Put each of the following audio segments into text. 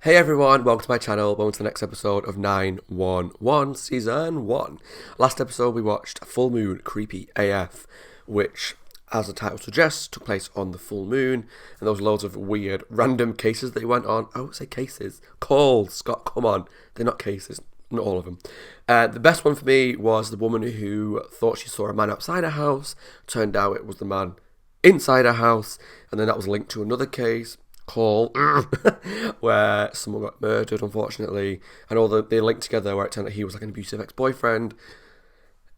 Hey everyone, welcome to my channel, welcome to the next episode of 911 Season 1. Last episode we watched Full Moon Creepy AF, which, as the title suggests, took place on the full moon, and there was loads of weird, random cases that he went on. I would say cases. Calls, Scott, come on. They're not cases, not all of them. The best one for me was the woman who thought she saw a man outside her house, turned out it was the man inside her house, and then that was linked to another case. Call where someone got murdered, unfortunately, and all they linked together where it turned out he was like an abusive ex-boyfriend.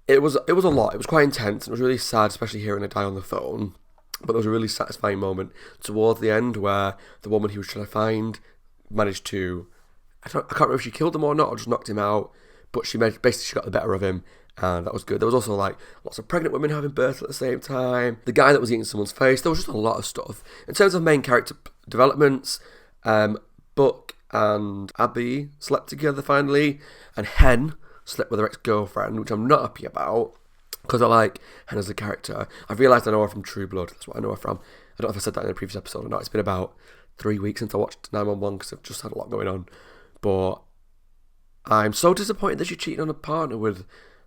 It was a lot. It was quite intense. It was really sad, especially hearing her die on the phone. But there was a really satisfying moment towards the end where the woman he was trying to find managed to, I can't remember if she killed him or not, or just knocked him out. But she got the better of him, and that was good. There was also like lots of pregnant women having birth at the same time. The guy that was eating someone's face. There was just a lot of stuff in terms of main character developments. Buck and Abby slept together finally, and Hen slept with her ex-girlfriend, which I'm not happy about because I like Hen as a character. I've realised I know her from True Blood. That's what I know her from. I don't know if I said that in a previous episode or not. It's been about 3 weeks since I watched 911 because I've just had a lot going on. But I'm so disappointed that she cheated on a partner with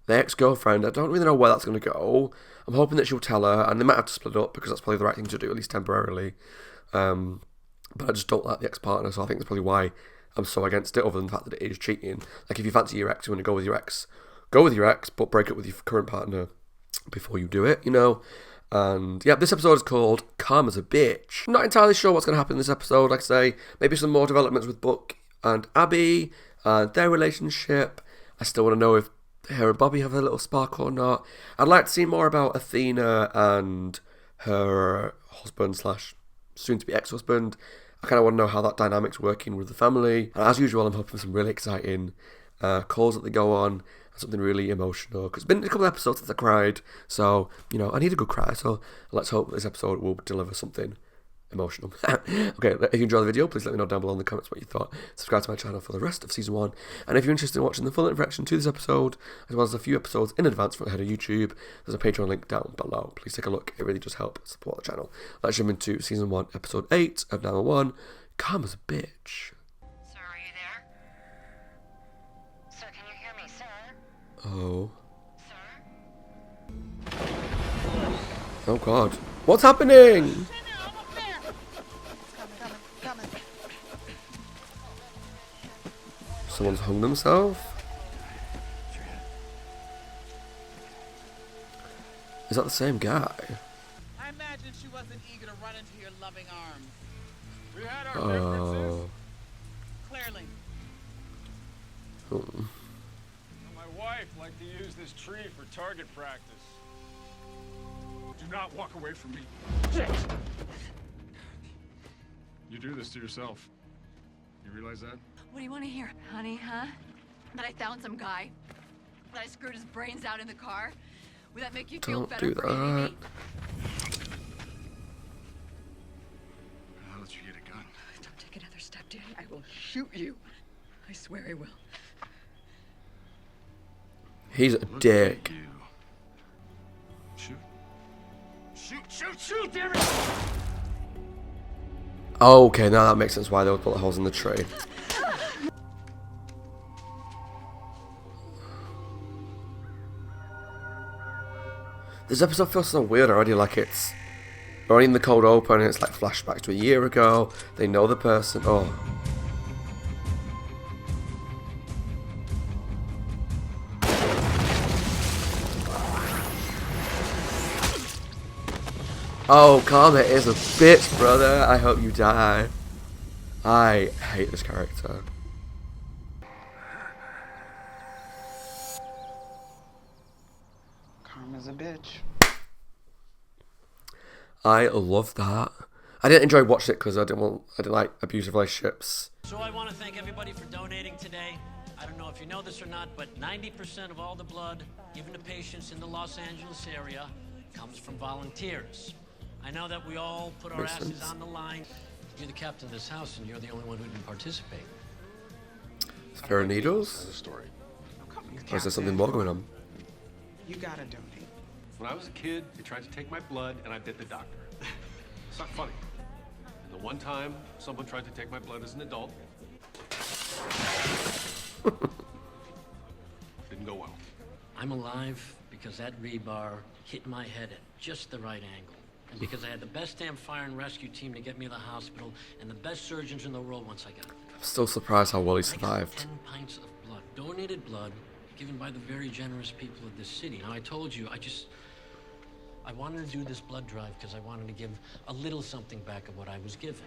the ex-girlfriend. I don't really know where that's going to go. I'm hoping that she'll tell her, and they might have to split up because that's probably the right thing to do, at least temporarily. But I just don't like the ex-partner, so I think that's probably why I'm so against it, other than the fact that it is cheating. Like, if you fancy your ex, you want to go with your ex, but break up with your current partner before you do it, you know? And yeah, this episode is called Calm as a Bitch. I'm not entirely sure what's going to happen in this episode, like I say. Maybe some more developments with Buck and Abby, their relationship. I still want to know if her and Bobby have a little spark or not. I'd like to see more about Athena and her husband / soon-to-be ex-husband. I kind of want to know how that dynamic's working with the family. And as usual, I'm hoping for some really exciting calls that they go on, and something really emotional. Because it's been a couple of episodes since I cried, so, you know, I need a good cry. So let's hope this episode will deliver something emotional. Okay, if you enjoyed the video, please let me know down below in the comments what you thought. Subscribe to my channel for the rest of Season 1. And if you're interested in watching the full reaction to this episode, as well as a few episodes in advance from the head of YouTube, there's a Patreon link down below. Please take a look. It really does help support the channel. Let's jump into Season 1, Episode 8 of 911, Calm as a Bitch. Sir, are you there? Sir, can you hear me, sir? Oh. Sir? Oh God. What's happening? Someone's hung themselves? Is that the same guy? I imagine she wasn't eager to run into your loving arms. We had our differences. Clearly. Oh. My wife liked to use this tree for target practice. Do not walk away from me. You do this to yourself. You realize that? What do you want to hear, honey, huh? That I found some guy? That I screwed his brains out in the car? Would that make you feel Don't better do for hating that. me? I'll let you get a gun. Don't take another step, Daddy. I will shoot you. I swear I will. He's a dick. Shoot. Shoot, damn it! Okay, now that makes sense why they would put the holes in the tree. This episode feels so weird already, like it's already in the cold open and it's like flashbacks to a year ago. They know the person. Oh. Oh, Karma is a bitch, brother. I hope you die. I hate this character. Karma's a bitch. I love that. I didn't enjoy watching it because I didn't like abusive relationships. So I want to thank everybody for donating today. I don't know if you know this or not, but 90% of all the blood given to patients in the Los Angeles area comes from volunteers. I know that we all put our asses on the line. You're the captain of this house, and you're the only one who didn't participate. Is there needles? Story. Or is there something more going on? You gotta donate. When I was a kid, they tried to take my blood, and I bit the doctor. It's not funny. And the one time someone tried to take my blood as an adult, drive because that rebar hit my head at just the right angle. And because I had the best damn fire and rescue team to get me to the hospital and the best surgeons in the world once I got there. I'm still surprised how well he I got survived. 10 pints of blood, donated blood, given by the very generous people of this city. Now, I told you, I wanted to do this blood drive because I wanted to give a little something back of what I was given.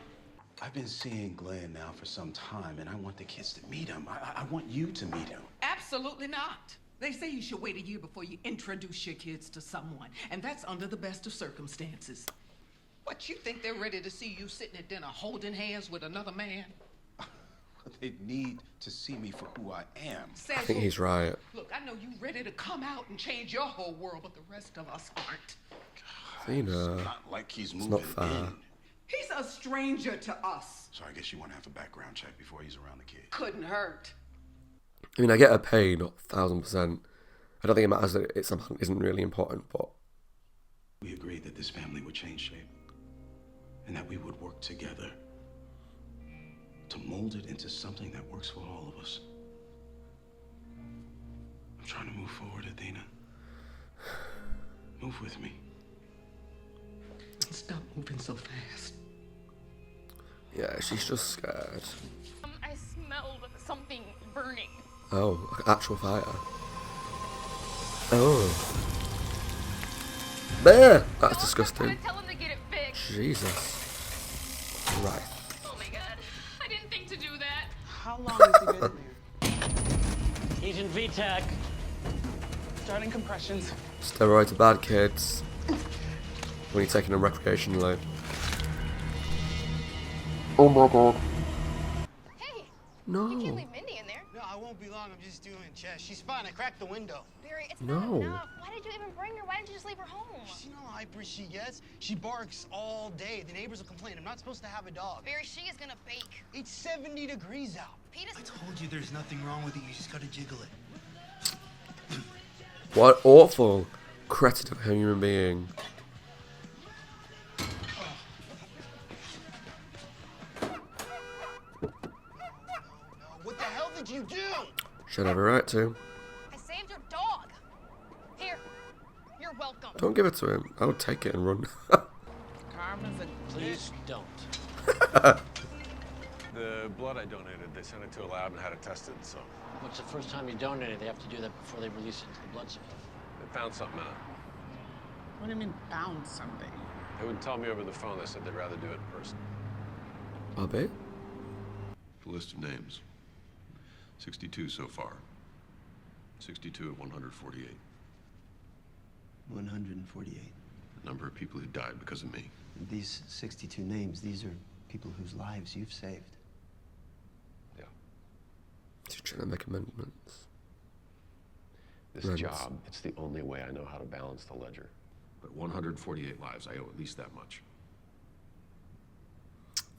I've been seeing Glenn now for some time, and I want the kids to meet him. I want you to meet him. Absolutely not. They say you should wait a year before you introduce your kids to someone, and that's under the best of circumstances. What, you think they're ready to see you sitting at dinner holding hands with another man? They need to see me for who I am. I think he's right. Look, I know you ready to come out and change your whole world, but the rest of us aren't. Athena, It's not like he's it's moving not fair. in. He's a stranger to us. So I guess you want to have a background check before he's around the kid. Couldn't hurt. I mean, I get her pain, 1,000%. I don't think it matters that it somehow isn't really important, but We agreed that this family would change shape, and that we would work together to mold it into something that works for all of us. I'm trying to move forward, Athena. Move with me. Stop moving so fast. yeah, she's just scared. I smelled something burning. Oh, like actual fire. Oh. There! That's disgusting. Tell him to get it fixed. Jesus. Right. Oh my god. I didn't think to do that. How long has he been there? He's in VTAC. Starting compressions. Steroids are bad, kids. When you're taking them recreationally. Oh my god. Hey, No. you can't leave Mindy in there. No, I won't be long. I'm just doing chest. She's fine. I cracked the window. Barry, it's No. not enough. Why did you even bring her? Why didn't you just leave her home? You know how hyper she gets? She barks all day. The neighbors will complain. I'm not supposed to have a dog. Barry, she is gonna bake. It's 70 degrees out. Pete is... I told you there's nothing wrong with it. You just gotta jiggle it. What awful cretin of a human being. What the hell did you do? Should have a right to. I saved your dog. Here, you're welcome. Don't give it to him. I would take it and run. Carmen's a... Please don't. The blood I donated, they sent it to a lab and had it tested, so What's the first time you donated? They have to do that before they release it into the blood supply. they found something out. What do you mean, found something? They wouldn't tell me over the phone. They said they'd rather do it in person. Bobby? The list of names. 62 so far. 62 of 148. 148. The number of people who died because of me. These 62 names, these are people whose lives you've saved. Yeah. She's trying to make amendments. This Right. job, it's the only way I know how to balance the ledger. But 148 lives, I owe at least that much.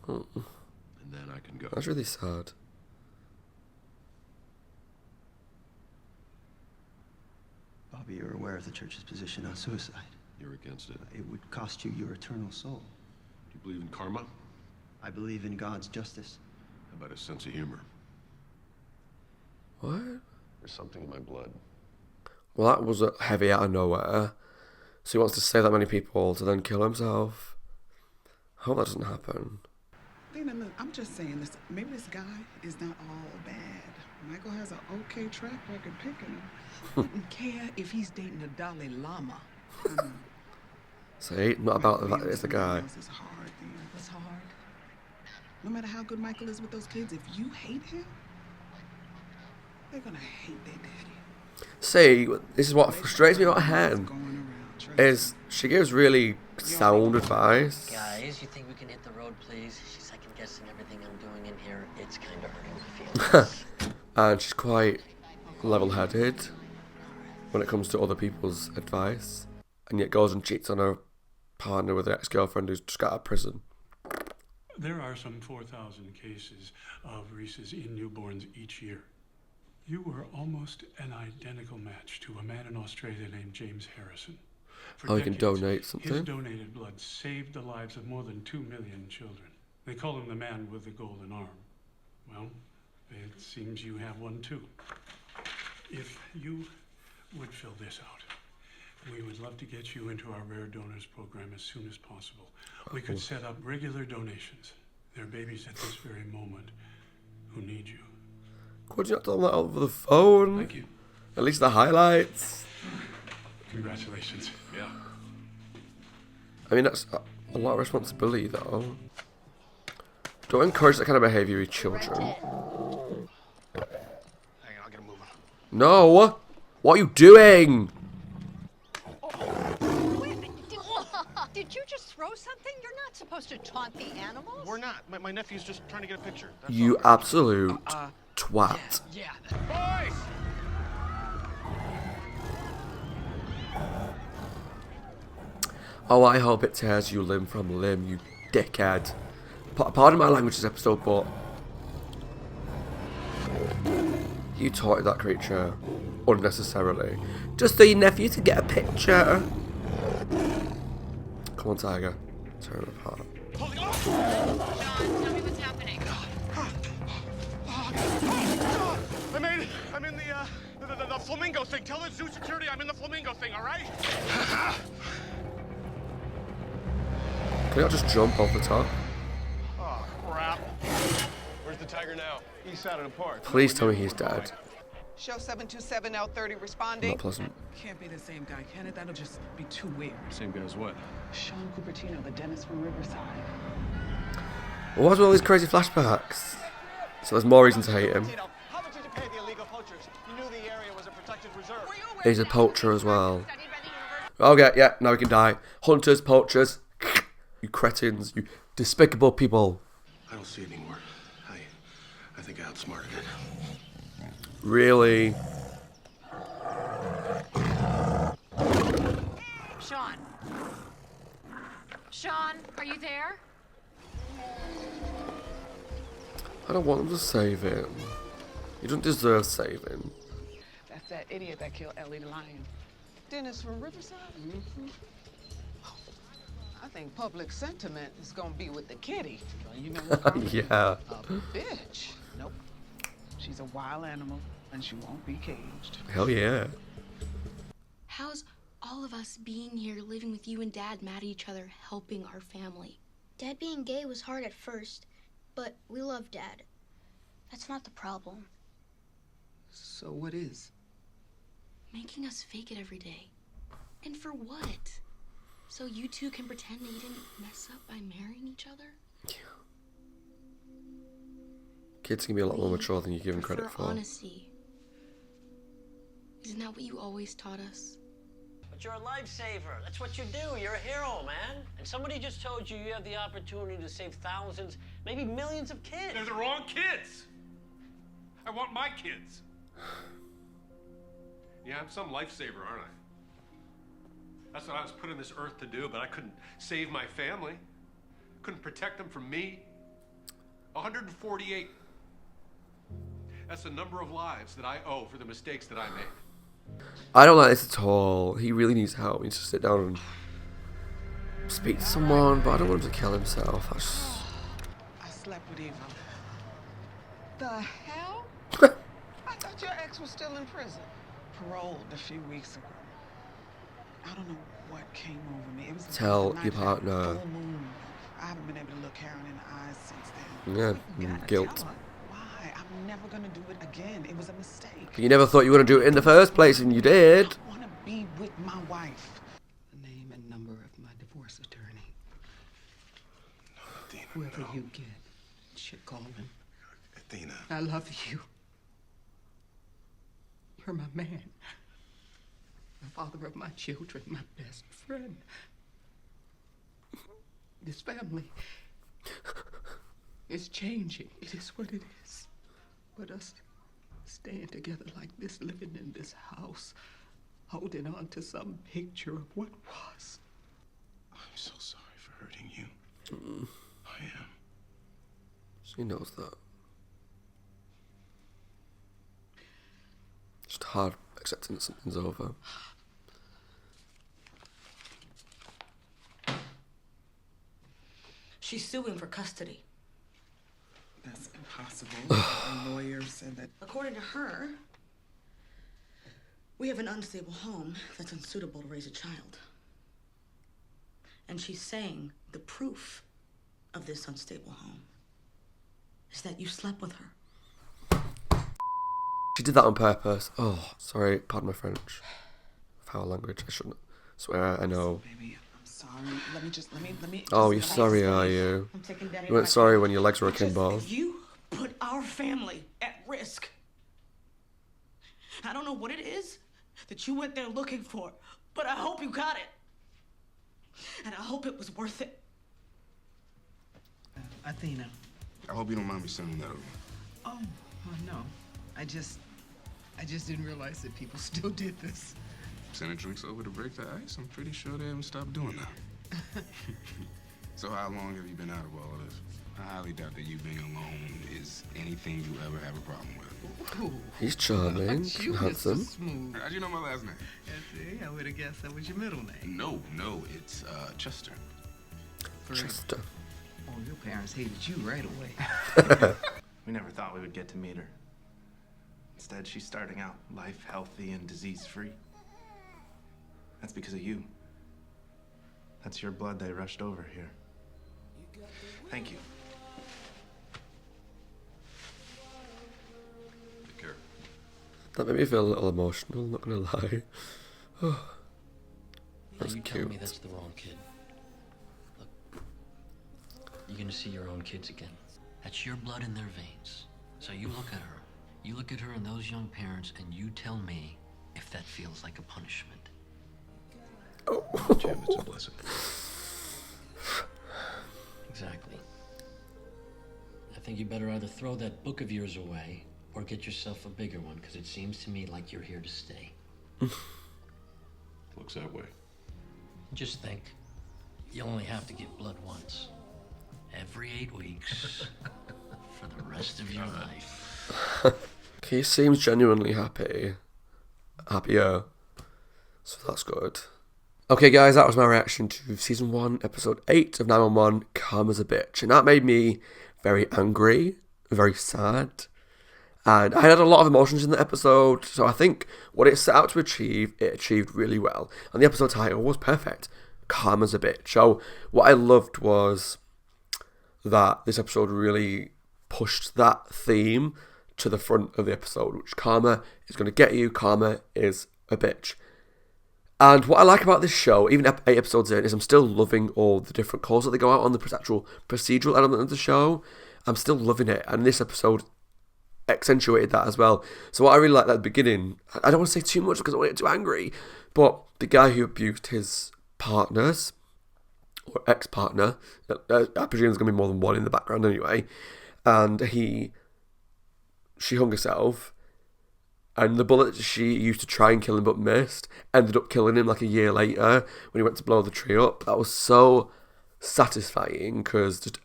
Oh, And then I can go. that's really sad. Bobby, you're aware of the church's position on suicide. You're against it. It would cost you your eternal soul. Do you believe in karma? I believe in God's justice. How about a sense of humor? What? There's something in my blood. Well, that was a heavy out of nowhere. So he wants to save that many people to then kill himself. I hope that doesn't happen. Lena, look, I'm just saying this. Maybe this guy is not all bad. Michael has an okay track record picking him. Wouldn't care if he's dating a Dalai Lama. See, not about that, it's the guy. It's hard, Lena. It's hard. No matter how good Michael is with those kids, if you hate him, they're gonna hate their daddy. See, this is what frustrates me about Hen, Going around, trust me. is she gives really sound advice. Guys, you think we can hit the road, please? She's second guessing everything I'm doing in here. It's kind of hurting my feelings. And she's quite level-headed when it comes to other people's advice, and yet goes and cheats on her partner with her ex-girlfriend who's just got out of prison. There are some 4,000 cases of Reese's in newborns each year. You were almost an identical match to a man in Australia named James Harrison. For Oh, you can decades, donate his something? donated blood saved the lives of more than 2 million children. They call him the man with the golden arm. Well, it seems you have one too. If you would fill this out. We would love to get you into our rare donors program as soon as possible. We could set up regular donations. There are babies at this very moment who need you. Could you not tell that over the phone? Thank you. At least the highlights. Congratulations. Yeah. I mean, that's a lot of responsibility, though. Don't encourage that kind of behaviour with children. Hang on, I'll get him moving. No! What are you doing? Did you just throw something? You're not supposed to taunt the animals. We're not. My nephew's just trying to get a picture. That's You all. absolute twat. Yeah. Boys! Oh, I hope it tears you limb from limb, you dickhead. Pardon my language this episode, but you taunted that creature unnecessarily. Just for your nephew to get a picture. Come on, Tiger. Tear him apart. Sean, tell me what's happening. I'm in the flamingo thing. Tell the zoo security I'm in the flamingo thing, all right? Can I not just jump off the top? Oh, crap. Where's the tiger now? East side of the park. Please tell me he's dead. Show 727L30 responding. Not pleasant. Can't be the same guy, can it? That'll just be too weird. Same guy as what? Sean Cupertino, the dentist from Riverside. What was all these crazy flashbacks? So there's more reason to hate him. How much did you pay the illegal poachers? You knew the area was a protected reserve. He's a poacher as well. Okay, yeah, now we can die. Hunters, poachers. You cretins, you despicable people. I don't see it anymore. I think I outsmarted it. Really? Sean. Sean, are you there? I don't want them to save him. He doesn't deserve saving. That's that idiot that killed Ellie the lion. Dennis from Riverside? Mm-hmm. I think public sentiment is gonna be with the kitty. You know what? Yeah. A bitch. Nope. She's a wild animal, and she won't be caged. Hell yeah. How's all of us being here, living with you and Dad mad at each other, helping our family? Dad being gay was hard at first, but we love Dad. That's not the problem. So what is? Making us fake it every day. And for what? So you two can pretend that you didn't mess up by marrying each other? Kids can be a lot more mature than you give them credit for. Honesty. Isn't that what you always taught us? But you're a lifesaver. That's what you do. You're a hero, man. And somebody just told you you have the opportunity to save thousands, maybe millions of kids. They're the wrong kids. I want my kids. Yeah, I'm some lifesaver, aren't I? That's what I was put on this earth to do, but I couldn't save my family. Couldn't protect them from me. 148. That's the number of lives that I owe for the mistakes that I made. I don't like this at all. He really needs help. He needs to sit down and speak to someone, but I don't want him to kill himself. I slept with Eva. The hell? I thought your ex was still in prison. Paroled a few weeks ago. I don't know what came over me. It was Tell your partner. full moon. I haven't been able to look Karen in the eyes since then. Yeah, guilt. Why? I'm never gonna do it again. It was a mistake. You never thought you were going to do it in the first place, and you did. I want to be with my wife. The name and number of my divorce attorney. Athena, Whoever no. you get, shit calling. Athena. I love you. You're my man. The father of my children, my best friend. This family is changing. It is what it is. But us staying together like this, living in this house, holding on to some picture of what was. I'm so sorry for hurting you. I am. She knows that. Just hard accepting that something's over. She's suing for custody. That's impossible. The lawyer said that. According to her, We have an unstable home that's unsuitable to raise a child. And she's saying the proof of this unstable home is that you slept with her. She did that on purpose. Oh, sorry, pardon my French. Foul language, I shouldn't swear, I know. Baby, I'm sorry. Let me. Oh, you're sorry, are you? I'm taking Daddy You weren't back. sorry when your legs were akimbo. You put our family at risk. I don't know what it is that you went there looking for, but I hope you got it. And I hope it was worth it. Athena. I hope you don't mind me sending that over. Oh, no. I just didn't realize that people still did this. Sending drinks over to break the ice? I'm pretty sure they haven't stopped doing that. So how long have you been out of all of this? I highly doubt that you being alone is anything you ever have a problem with. Ooh. He's charming and handsome. Smooth. How'd you know my last name? See, I would have guessed that was your middle name. No, it's Chester. Chester. Oh, your parents hated you right away. We never thought we would get to meet her. Instead, she's starting out life healthy and disease-free. That's because of you. That's your blood they rushed over here. Thank you. Take care. That made me feel a little emotional, not gonna lie. Oh, that's you cute. tell me that's the wrong kid. Look, you're gonna see your own kids again. That's your blood in their veins. So you look at her. You look at her and those young parents, and you tell me if that feels like a punishment. Jim, it's a blessing. Exactly. I think you better either throw that book of yours away or get yourself a bigger one, because it seems to me like you're here to stay. Looks that way. Just think, you only have to give blood once. Every 8 weeks. For the rest of your life. He seems genuinely happy. Happier. So that's good. Okay guys, that was my reaction to Season 1, Episode 8 of 911, Calm as a Bitch. And that made me very angry, very sad. And I had a lot of emotions in the episode, so I think what it set out to achieve, it achieved really well. And the episode title was perfect, Calm as a Bitch. So what I loved was that this episode really pushed that theme to the front of the episode, which karma is going to get you, karma is a bitch. And what I like about this show, even 8 episodes in, is I'm still loving all the different calls that they go out on, the actual procedural element of the show. I'm still loving it, and this episode accentuated that as well. So what I really liked at the beginning, I don't want to say too much because I don't want to get too angry, but the guy who abused his partners, or ex-partner, I presume there's going to be more than one in the background anyway, and she hung herself, and the bullet that she used to try and kill him but missed ended up killing him like a year later when he went to blow the tree up. That was so satisfying because, just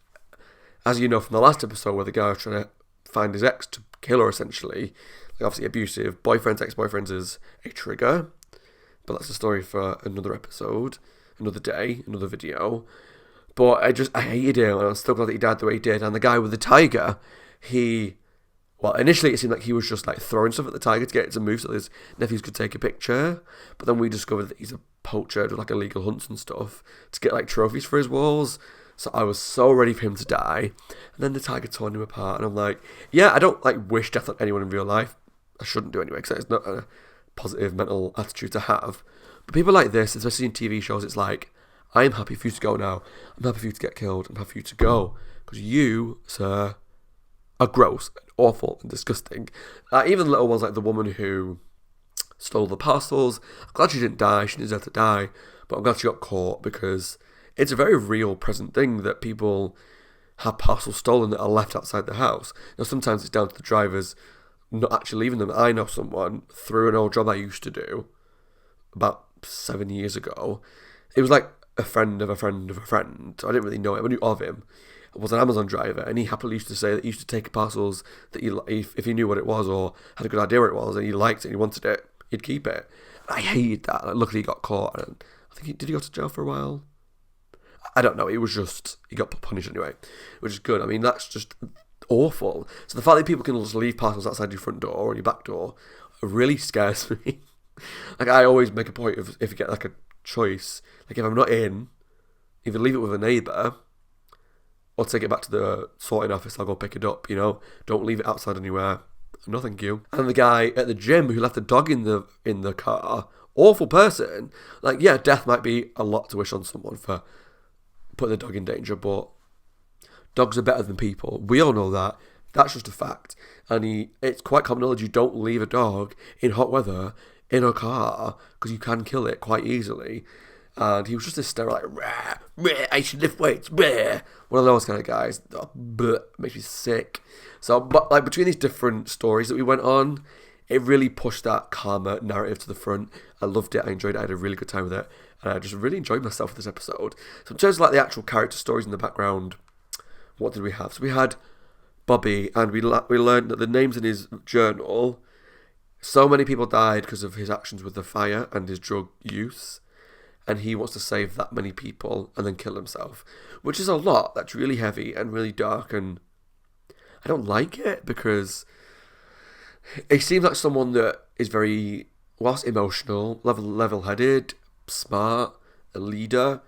as you know from the last episode where the guy was trying to find his ex to kill her essentially, like obviously abusive, boyfriends, ex-boyfriends is a trigger, but that's a story for another episode, another day, another video. But I hated him, and I'm still glad that he died the way he did. And the guy with the tiger, well, initially it seemed like he was just like throwing stuff at the tiger to get it to move so his nephews could take a picture. But then we discovered that he's a poacher, does like illegal hunts and stuff to get like trophies for his walls. So I was so ready for him to die. And then the tiger torn him apart, and I'm like, yeah, I don't like wish death on anyone in real life. I shouldn't do anyway, because it's not a positive mental attitude to have. But people like this, especially in TV shows, it's like, I am happy for you to go now. I'm happy for you to get killed. I'm happy for you to go. Because you, sir, are gross and awful and disgusting. Even little ones like the woman who stole the parcels. I'm glad she didn't die. She deserved to die. But I'm glad she got caught, because it's a very real present thing that people have parcels stolen that are left outside the house. Now, sometimes it's down to the drivers not actually leaving them. I know someone through an old job I used to do about 7 years ago. It was like a friend of a friend of a friend. I didn't really know him. I knew of him. It was an Amazon driver, and he happily used to say that he used to take parcels that if he knew what it was or had a good idea what it was and he liked it and he wanted it, he'd keep it. And I hated that. Like, luckily he got caught, and I think did he go to jail for a while? I don't know. It was just, he got punished anyway, which is good. I mean, that's just awful. So the fact that people can just leave parcels outside your front door or your back door really scares me. Like, I always make a point of, if you get like a choice, like if I'm not in, either leave it with a neighbour or take it back to the sorting office. I'll go pick it up, you know. Don't leave it outside anywhere. No, thank you. And the guy at the gym who left the dog in the car, awful person. Like, yeah, death might be a lot to wish on someone for putting the dog in danger, but dogs are better than people. We all know that. That's just a fact. And it's quite common knowledge you don't leave a dog in hot weather in a car because you can kill it quite easily. And he was just hysterical, like, rah, rah, I should lift weights, rah. One of those kind of guys. Makes me sick. So, but like between these different stories that we went on, it really pushed that calmer narrative to the front. I loved it. I enjoyed it. I had a really good time with it. And I just really enjoyed myself with this episode. So in terms of like the actual character stories in the background, what did we have? So we had Bobby, and we learned that the names in his journal, so many people died because of his actions with the fire and his drug use. And he wants to save that many people and then kill himself. Which is a lot. That's really heavy and really dark, and I don't like it because he seems like someone that is very, whilst emotional, level-headed, smart, a leader,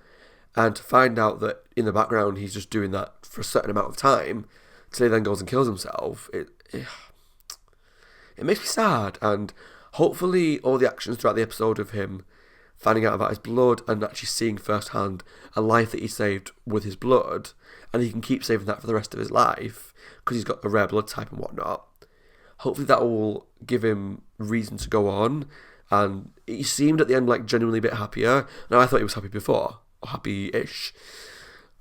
and to find out that in the background he's just doing that for a certain amount of time, till he then goes and kills himself, it makes me sad. And hopefully all the actions throughout the episode of him finding out about his blood and actually seeing firsthand a life that he saved with his blood, and he can keep saving that for the rest of his life because he's got a rare blood type and whatnot. Hopefully that will give him reason to go on, and he seemed at the end like genuinely a bit happier. Now, I thought he was happy before, or happy-ish,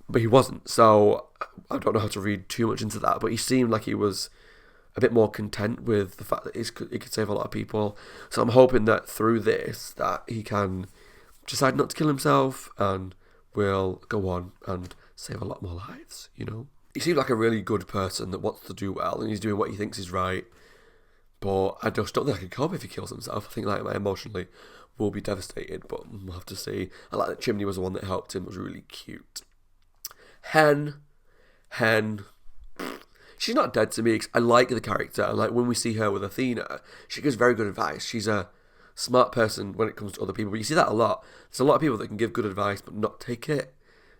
but he wasn't, so I don't know how to read too much into that, but he seemed like he was a bit more content with the fact that he could save a lot of people. So I'm hoping that through this, that he can decide not to kill himself and will go on and save a lot more lives, you know? He seems like a really good person that wants to do well, and he's doing what he thinks is right. But I just don't think I could cope if he kills himself. I think like I emotionally will be devastated, but we'll have to see. I like that Chimney was the one that helped him. It was really cute. Hen. She's not dead to me because I like the character, and like when we see her with Athena, she gives very good advice. She's a smart person when it comes to other people, but you see that a lot. There's a lot of people that can give good advice but not take it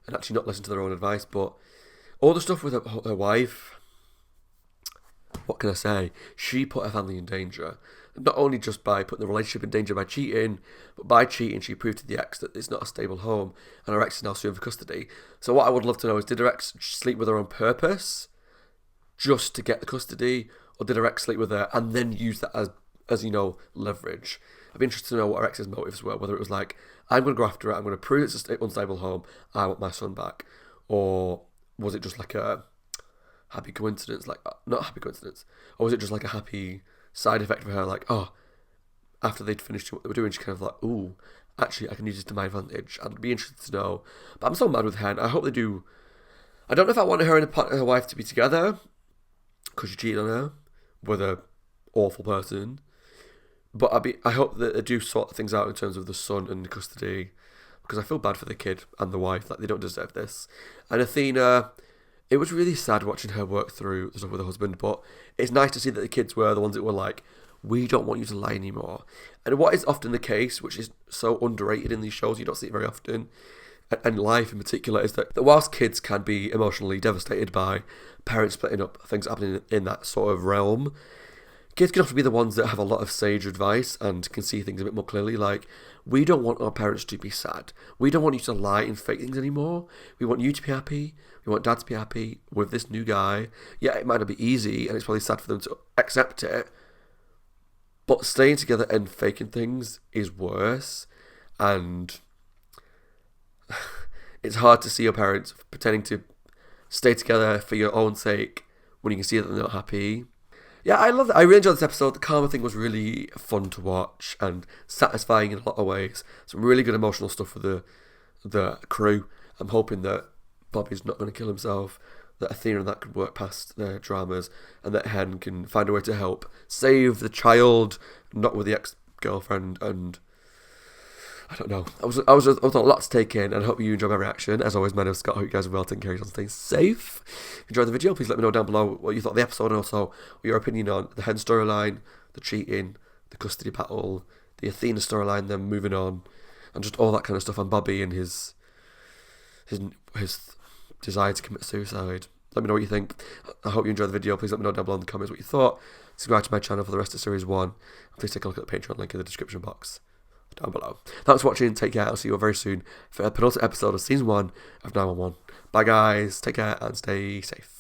and actually not listen to their own advice. But all the stuff with her wife, what can I say? She put her family in danger, not only just by putting the relationship in danger by cheating, but by cheating she proved to the ex that it's not a stable home, and her ex is now suing for custody. So what I would love to know is, did her ex sleep with her on purpose just to get the custody, or did her ex sleep with her and then use that as you know, leverage? I'd be interested to know what her ex's motives were, whether it was like, I'm going to go after her, I'm going to prove it's an unstable home, I want my son back, or was it just like a happy coincidence, like, not happy coincidence, or was it just like a happy side effect for her, like, oh, after they'd finished what they were doing, she kind of like, ooh, actually, I can use this to my advantage. I'd be interested to know. But I'm so mad with Hen. I hope they do. I don't know if I want her and her wife to be together, because she cheated on her with an awful person. But I hope that they do sort things out in terms of the son and the custody, because I feel bad for the kid and the wife, like they don't deserve this. And Athena, it was really sad watching her work through the stuff with her husband, but it's nice to see that the kids were the ones that were like, we don't want you to lie anymore. And what is often the case, which is so underrated in these shows, you don't see it very often, and life in particular, is that whilst kids can be emotionally devastated by parents splitting up, things happening in that sort of realm, kids can often be the ones that have a lot of sage advice and can see things a bit more clearly. Like, we don't want our parents to be sad. We don't want you to lie and fake things anymore. We want you to be happy. We want dad to be happy with this new guy. Yeah, it might not be easy, and it's probably sad for them to accept it, but staying together and faking things is worse. And it's hard to see your parents pretending to stay together for your own sake when you can see that they're not happy. Yeah, I love that. I really enjoyed this episode. The karma thing was really fun to watch and satisfying in a lot of ways. Some really good emotional stuff with the crew. I'm hoping that Bobby's not going to kill himself, that Athena and that could work past their dramas, and that Hen can find a way to help save the child, not with the ex-girlfriend. And I don't know. I was a lot to take in, and I hope you enjoy my reaction. As always, my name is Scott. I hope you guys are well, taking care of yourselves, staying safe. If you enjoyed the video, please let me know down below what you thought of the episode, and also your opinion on the Hen storyline, the cheating, the custody battle, the Athena storyline, them moving on, and just all that kind of stuff on Bobby and his desire to commit suicide. Let me know what you think. I hope you enjoyed the video. Please let me know down below in the comments what you thought. Subscribe to my channel for the rest of Series 1. Please take a look at the Patreon link in the description box down below. Thanks for watching. Take care. I'll see you all very soon for a penultimate episode of Season 1 of 911. Bye guys. Take care and stay safe.